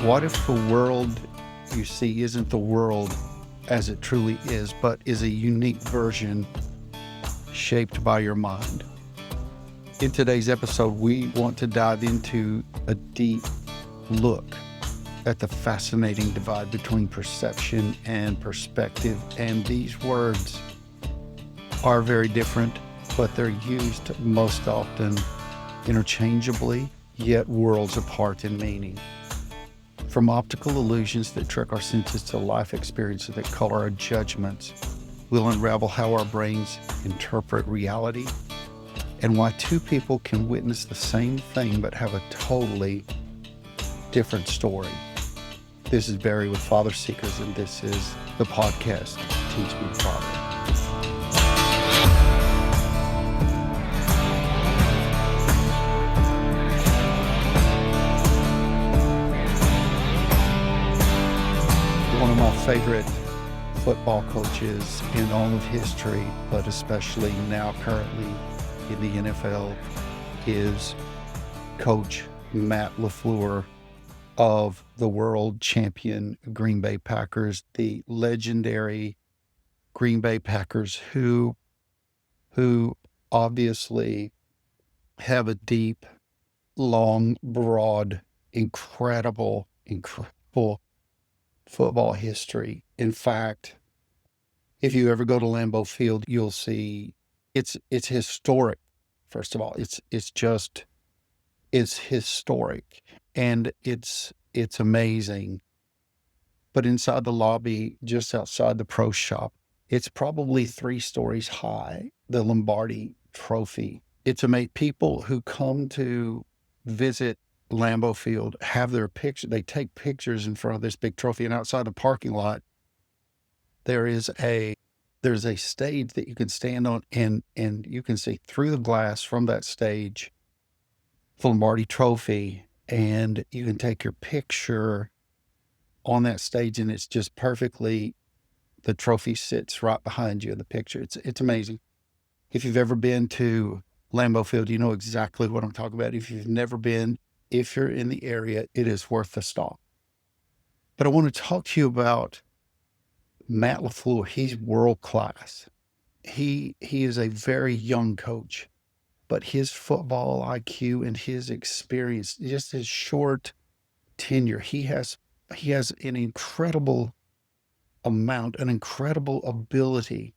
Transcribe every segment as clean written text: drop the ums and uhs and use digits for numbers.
What if the world you see isn't the world as it truly is, but is a unique version shaped by your mind? In today's episode, we want to dive into a deep look at the fascinating divide between perception and perspective. And these words are very different, but they're used most often interchangeably, yet worlds apart in meaning. From optical illusions that trick our senses to life experiences that color our judgments, we'll unravel how our brains interpret reality and why two people can witness the same thing but have a totally different story. This is Barry with FatherSeekers, and this is the podcast, Teach Me Father. One of my favorite football coaches in all of history, but especially now currently in the NFL, is Coach Matt LaFleur of the world champion Green Bay Packers, the legendary Green Bay Packers, who obviously have a deep, long, broad, incredible football history. In fact, if you ever go to Lambeau Field, you'll see it's historic. First of all, it's historic, and it's amazing. But inside the lobby, just outside the pro shop, it's probably 3 stories high, the Lombardi Trophy. It's amazing. People who come to visit Lambeau Field have their picture. They take pictures in front of this big trophy, and outside the parking lot, there's a stage that you can stand on, and you can see through the glass from that stage the Lombardi Trophy, and you can take your picture on that stage, and it's just perfectly. The trophy sits right behind you in the picture. It's amazing. If you've ever been to Lambeau Field, you know exactly what I'm talking about. If you've never been, if you're in the area, it is worth the stop. But I want to talk to you about Matt LaFleur. He's world class. He is a very young coach, but his football IQ and his experience, just his short tenure, he has an incredible amount, an incredible ability,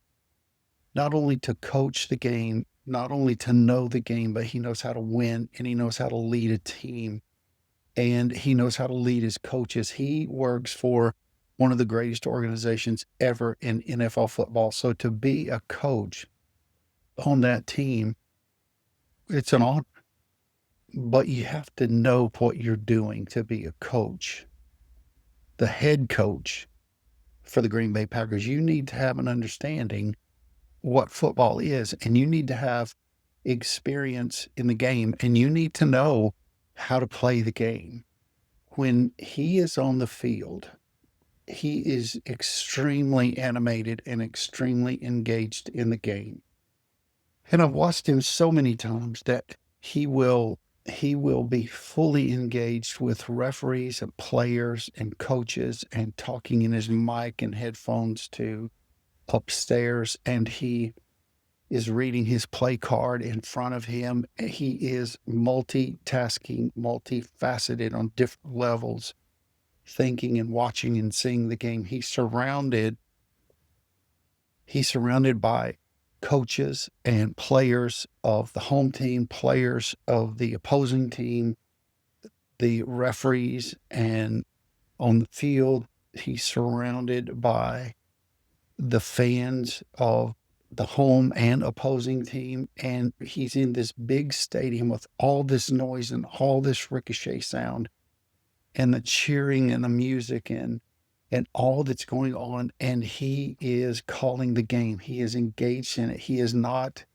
not only to coach the game, not only to know the game, but he knows how to win, and he knows how to lead a team, and he knows how to lead his coaches. He works for one of the greatest organizations ever in NFL football. So to be a coach on that team, it's an honor. But you have to know what you're doing to be a coach. The head coach for the Green Bay Packers, you need to have an understanding what football is, and you need to have experience in the game, and you need to know how to play the game. When he is on the field, he is extremely animated and extremely engaged in the game. And I've watched him so many times that he will be fully engaged with referees and players and coaches and talking in his mic and headphones to upstairs, and he is reading his play card in front of him. He is multitasking, multifaceted on different levels, thinking and watching and seeing the game. He's surrounded by coaches and players of the home team, players of the opposing team, the referees, and on the field, he's surrounded by the fans of the home and opposing team, and he's in this big stadium with all this noise and all this ricochet sound and the cheering and the music and all that's going on, and he is calling the game. He is engaged in it. He is not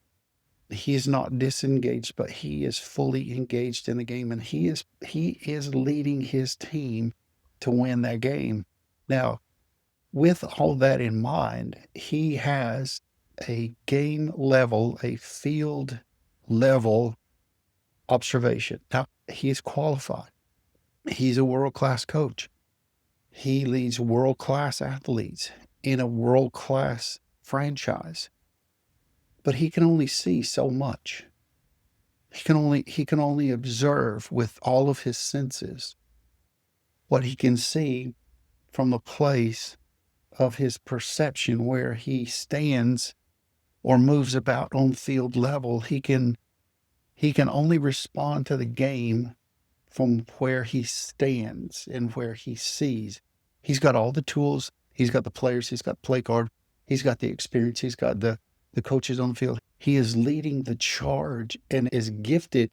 disengaged, but he is fully engaged in the game, and he is leading his team to win that game. Now, with all that in mind, he has a game level, a field level observation. Now, he is qualified. He's a world-class coach. He leads world-class athletes in a world-class franchise, but he can only see so much. He can only observe with all of his senses what he can see from the place of his perception where he stands or moves about on field level. He can only respond to the game from where he stands and where he sees. He's got all the tools, he's got the players, he's got play card, he's got the experience, he's got the coaches on the field. He is leading the charge, and as gifted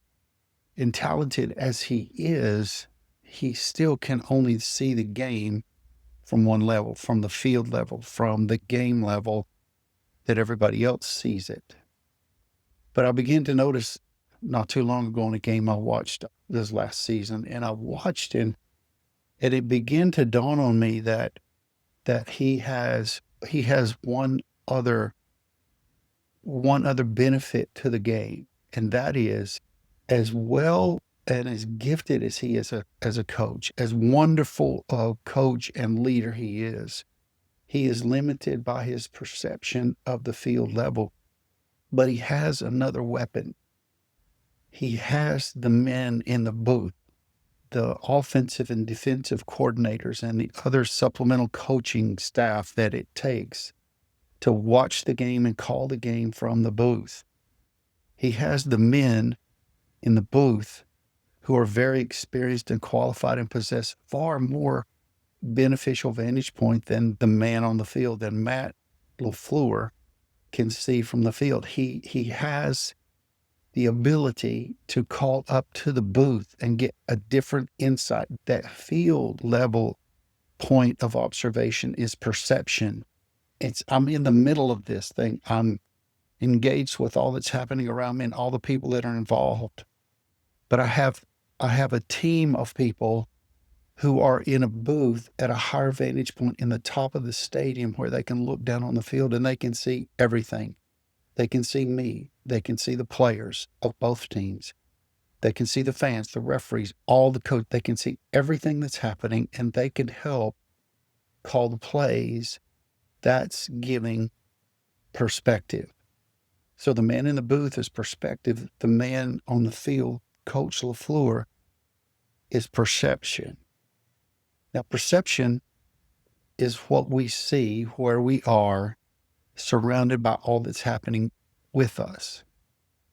and talented as he is, he still can only see the game from one level, from the field level, from the game level that everybody else sees it. But I began to notice not too long ago in a game I watched this last season, and I watched him, and it began to dawn on me that he has one other benefit to the game, and that is, as well and as gifted as he is as a coach, as wonderful a coach and leader he is limited by his perception of the field level, but he has another weapon. He has the men in the booth, the offensive and defensive coordinators, and the other supplemental coaching staff that it takes to watch the game and call the game from the booth. He has the men in the booth who are very experienced and qualified and possess far more beneficial vantage point than the man on the field, than Matt LaFleur can see from the field. He has the ability to call up to the booth and get a different insight. That field level point of observation is perception. I'm in the middle of this thing. I'm engaged with all that's happening around me and all the people that are involved. But I have a team of people who are in a booth at a higher vantage point in the top of the stadium where they can look down on the field and they can see everything. They can see me. They can see the players of both teams. They can see the fans, the referees, all the coach. They can see everything that's happening, and they can help call the plays. That's giving perspective. So the man in the booth is perspective. The man on the field, Coach LaFleur, is perception. Now, perception is what we see where we are, surrounded by all that's happening with us.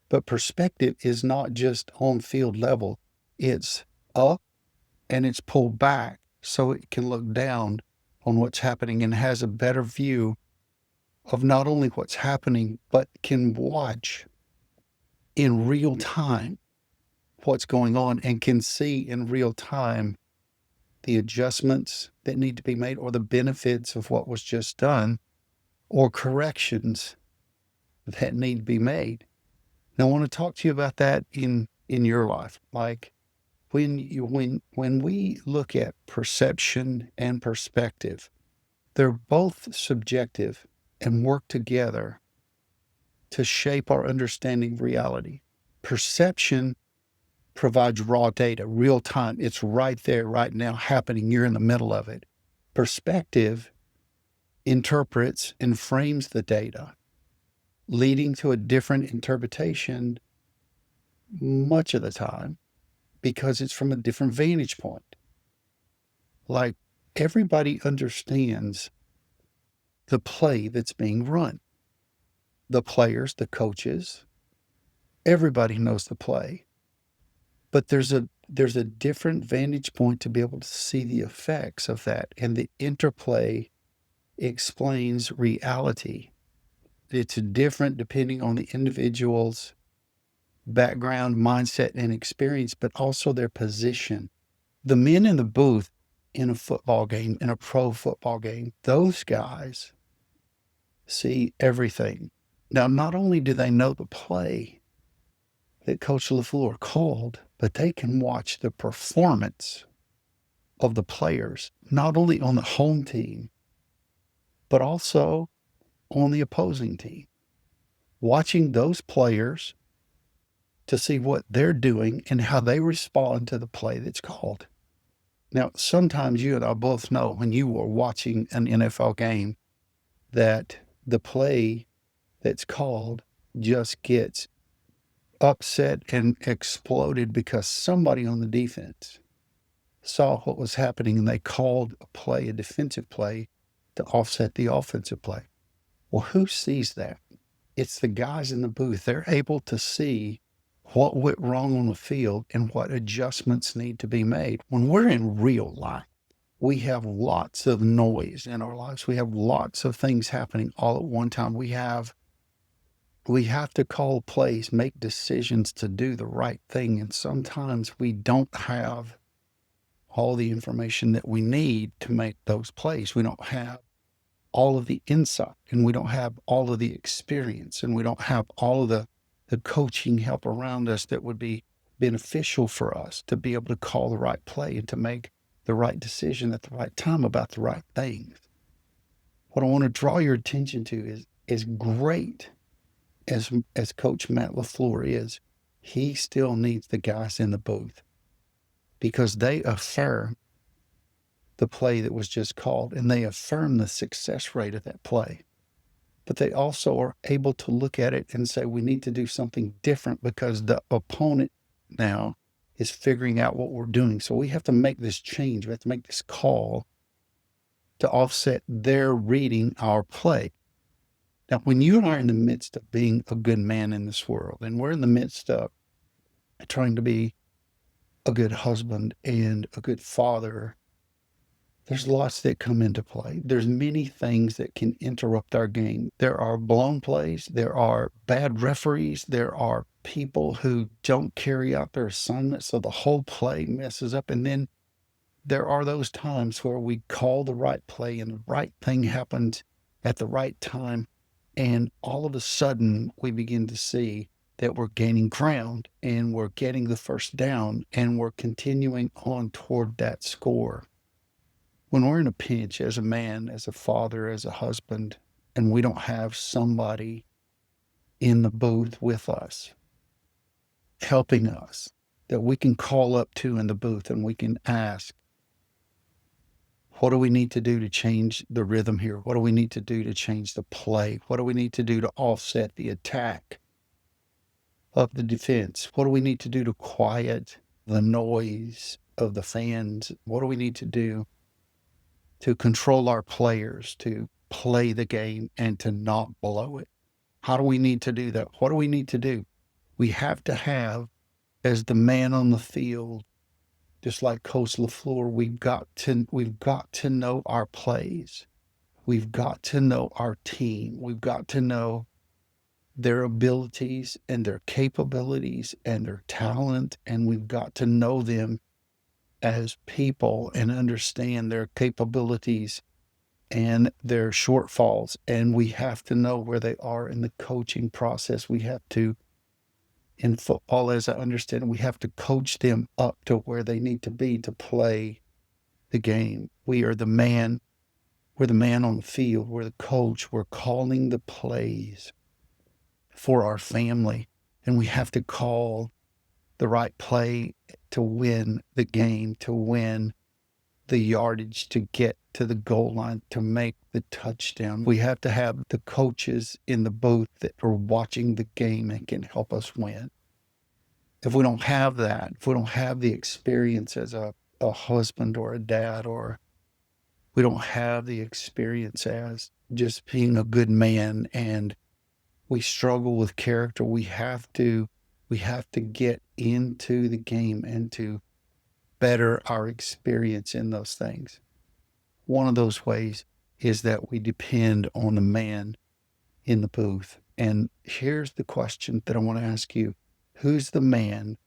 But perspective is not just on field level. It's up and it's pulled back so it can look down on what's happening and has a better view of not only what's happening, but can watch in real time what's going on and can see in real time the adjustments that need to be made or the benefits of what was just done or corrections that need to be made. Now, I want to talk to you about that in your life. Like when we look at perception and perspective, they're both subjective and work together to shape our understanding of reality. Perception provides raw data, real time. It's right there, right now, happening. You're in the middle of it. Perspective interprets and frames the data, leading to a different interpretation much of the time because it's from a different vantage point. Like everybody understands the play that's being run. The players, the coaches, everybody knows the play. But there's a different vantage point to be able to see the effects of that. And the interplay explains reality. It's different depending on the individual's background, mindset, and experience, but also their position. The men in the booth in a football game, in a pro football game, those guys see everything. Now, not only do they know the play that Coach LaFleur called, but they can watch the performance of the players, not only on the home team, but also on the opposing team. Watching those players to see what they're doing and how they respond to the play that's called. Now, sometimes you and I both know when you are watching an NFL game that the play that's called just gets upset and exploded because somebody on the defense saw what was happening and they called a play, a defensive play, to offset the offensive play. Well, who sees that? It's the guys in the booth. They're able to see what went wrong on the field and what adjustments need to be made. When we're in real life, we have lots of noise in our lives. We have lots of things happening all at one time. We have to call plays, make decisions to do the right thing. And sometimes we don't have all the information that we need to make those plays. We don't have all of the insight, and we don't have all of the experience, and we don't have all of the coaching help around us that would be beneficial for us to be able to call the right play and to make the right decision at the right time about the right things. What I want to draw your attention to is as great as Coach Matt LaFleur is, he still needs the guys in the booth because they affirm the play that was just called and they affirm the success rate of that play. But they also are able to look at it and say, we need to do something different because the opponent now is figuring out what we're doing. So we have to make this change. We have to make this call to offset their reading our play. Now, when you and I are in the midst of being a good man in this world, and we're in the midst of trying to be a good husband and a good father, there's lots that come into play. There's many things that can interrupt our game. There are blown plays. There are bad referees. There are people who don't carry out their assignment, so the whole play messes up. And then there are those times where we call the right play and the right thing happens at the right time. And all of a sudden, we begin to see that we're gaining ground and we're getting the first down and we're continuing on toward that score. When we're in a pinch as a man, as a father, as a husband, and we don't have somebody in the booth with us, helping us, that we can call up to in the booth and we can ask, what do we need to do to change the rhythm here? What do we need to do to change the play? What do we need to do to offset the attack of the defense? What do we need to do to quiet the noise of the fans? What do we need to do to control our players, to play the game and to not blow it? How do we need to do that? What do we need to do? We have to have, as the man on the field, just like Coach LaFleur, we've got to know our plays. We've got to know our team. We've got to know their abilities and their capabilities and their talent, and we've got to know them as people and understand their capabilities and their shortfalls. And we have to know where they are in the coaching process. We have to, in football, as I understand it, we have to coach them up to where they need to be to play the game. We're the man on the field. We're the coach. We're calling the plays for our family. And we have to call the right play to win the game, to win the yardage, to get to the goal line, to make the touchdown. We have to have the coaches in the booth that are watching the game and can help us win. If we don't have that, if we don't have the experience as a husband or a dad, or we don't have the experience as just being a good man, and we struggle with character, we have to get into the game and to better our experience in those things. One of those ways is that we depend on the man in the booth. And here's the question that I want to ask you. Who's the man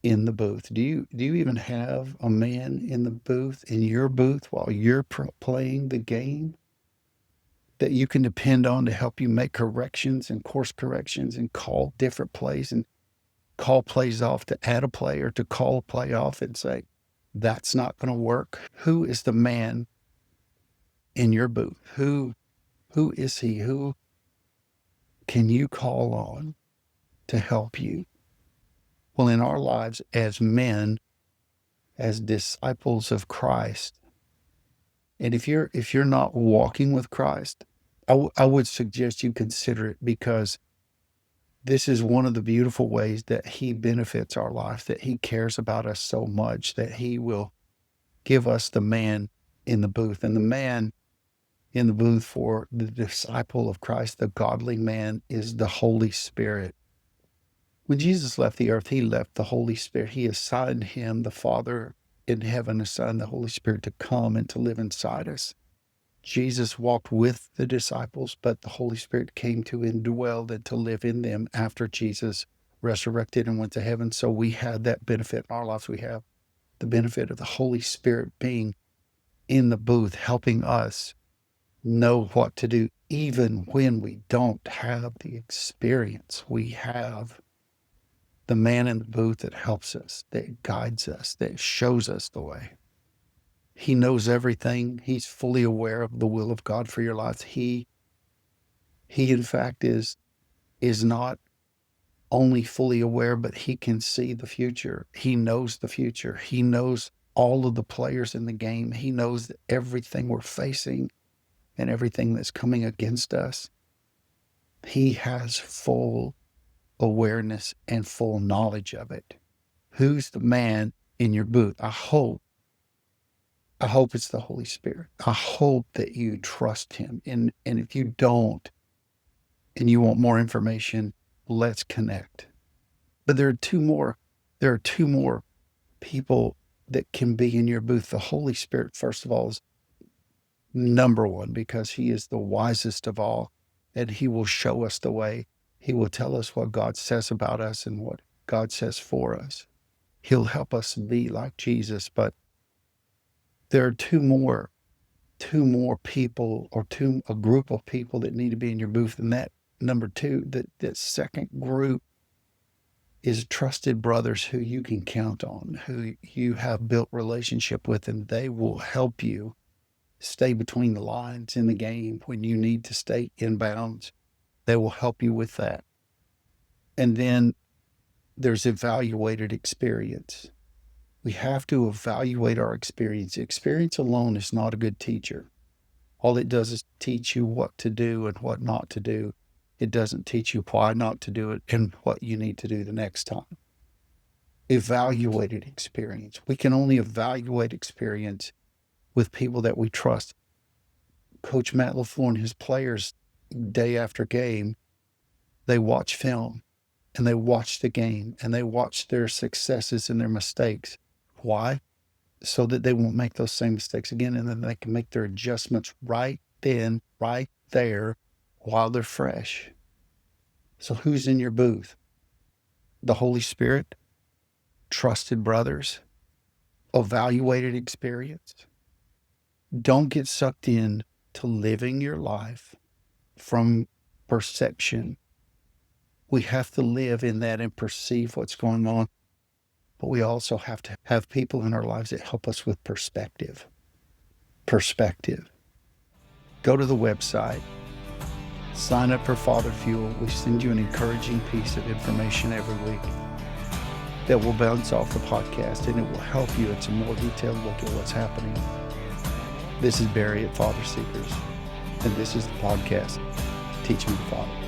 in the booth? Do you even have a man in the booth, in your booth, while you're playing the game that you can depend on to help you make corrections and course corrections and call different plays and call plays off, to add a play or to call a play off and say, that's not going to work? Who is the man in your booth? Who is he? Who can you call on to help you? Well, in our lives as men, as disciples of Christ. And if you're not walking with Christ, I would suggest you consider it, because this is one of the beautiful ways that he benefits our life, that he cares about us so much that he will give us the man in the booth. And the man in the booth for the disciple of Christ, the godly man, is the Holy Spirit. When Jesus left the earth, he left the Holy Spirit. He assigned him, the Father in heaven assigned the Holy Spirit to come and to live inside us. Jesus walked with the disciples, but the Holy Spirit came to indwell and to live in them after Jesus resurrected and went to heaven. So we had that benefit in our lives. We have the benefit of the Holy Spirit being in the booth, helping us know what to do, even when we don't have the experience. We have the man in the booth that helps us, that guides us, that shows us the way. He knows everything. He's fully aware of the will of God for your life. He in fact is not only fully aware, but he can see the future. He knows the future. He knows all of the players in the game. He knows everything we're facing and everything that's coming against us. He has full awareness and full knowledge of it. Who's the man in your booth? I hope it's the Holy Spirit. I hope that you trust him. And if you don't, and you want more information, let's connect. But there are two more people that can be in your booth. The Holy Spirit, first of all, is number one, because he is the wisest of all, and he will show us the way. He will tell us what God says about us and what God says for us. He'll help us be like Jesus. But there are two more people, or a group of people that need to be in your booth. And that number two, that second group, is trusted brothers who you can count on, who you have built relationship with, and they will help you stay between the lines in the game when you need to stay in bounds. They will help you with that. And then there's evaluated experience. We have to evaluate our experience. Experience alone is not a good teacher. All it does is teach you what to do and what not to do. It doesn't teach you why not to do it and what you need to do the next time. Evaluated experience. We can only evaluate experience with people that we trust. Coach Matt LaFleur and his players, day after game, they watch film and they watch the game and they watch their successes and their mistakes. Why? So that they won't make those same mistakes again, and then they can make their adjustments right then, right there, while they're fresh. So who's in your booth? The Holy Spirit, trusted brothers, evaluated experience. Don't get sucked in to living your life from perception. We have to live in that and perceive what's going on. But we also have to have people in our lives that help us with perspective. Perspective. Go to the website. Sign up for Father Fuel. We send you an encouraging piece of information every week that will bounce off the podcast, and it will help you. It's a more detailed look at what's happening. This is Barry at FatherSeekers, and this is the podcast, Teach Me to Father.